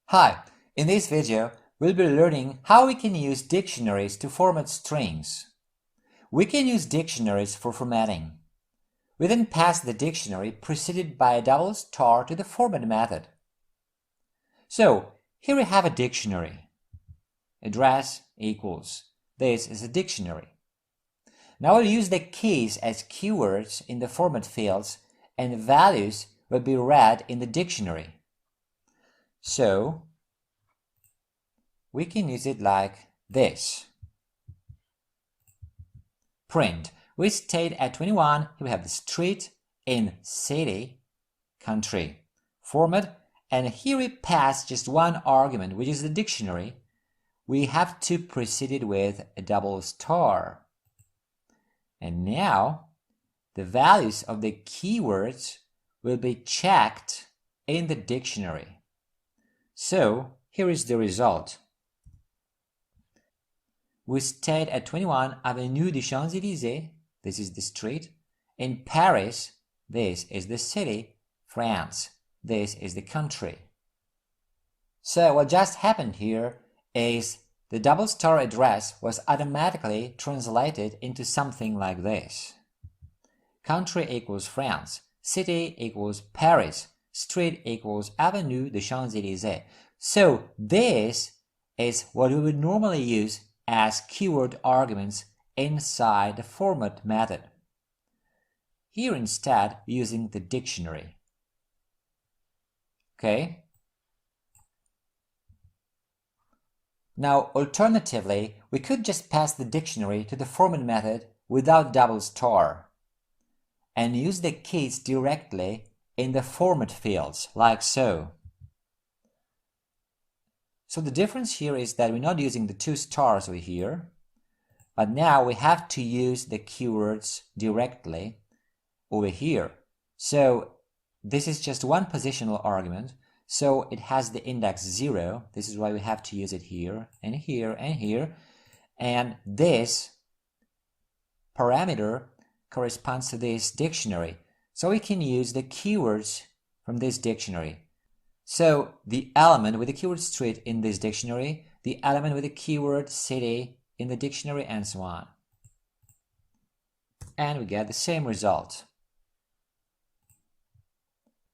Hi, in this video, we'll be learning how we can use dictionaries to format strings. We can use dictionaries for formatting. We then pass the dictionary preceded by a double star to the format method. So, here we have a dictionary. Address equals. This is a dictionary. Now we'll use the keys as keywords in the format fields and values will be read in the dictionary. So, we can use it like this. Print. We stayed at 21. Here we have the street, in city, country. Format. And here we pass just one argument, which is the dictionary. We have to precede it with a double star. And now, the values of the keywords will be checked in the dictionary. So, here is the result. We stayed at 21 Avenue des Champs-Élysées, this is the street. In Paris, this is the city. France, this is the country. So what just happened here is the double star address was automatically translated into something like this. Country equals France, city equals Paris, street equals Avenue des Champs-Élysées. So this is what we would normally use as keyword arguments inside the format method. Here instead, using the dictionary. Okay? Now, alternatively, we could just pass the dictionary to the format method without double star and use the keys directly in the format fields, like so. So the difference here is that we're not using the two stars over here, but now we have to use the keywords directly over here. So this is just one positional argument, so it has the index 0. This is why we have to use it here and here and here. And this parameter corresponds to this dictionary. So we can use the keywords from this dictionary. So the element with the keyword street in this dictionary, the element with the keyword city in the dictionary, and so on. And we get the same result.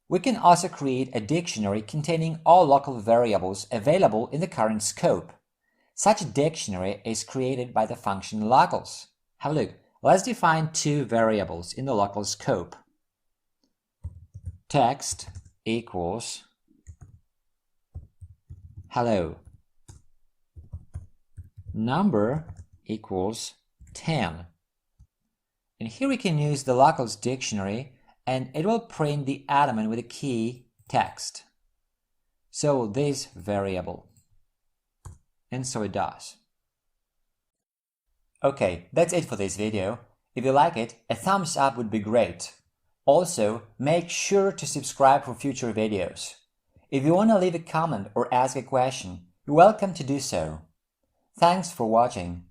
We can also create a dictionary containing all local variables available in the current scope. Such a dictionary is created by the function locals. Have a look. Let's define two variables in the local scope. Text equals hello. Number equals 10. And here we can use the locals dictionary and it will print the element with the key text. So this variable. And so it does. Okay, that's it for this video. If you like it, a thumbs up would be great. Also, make sure to subscribe for future videos. If you want to leave a comment or ask a question, you're welcome to do so. Thanks for watching.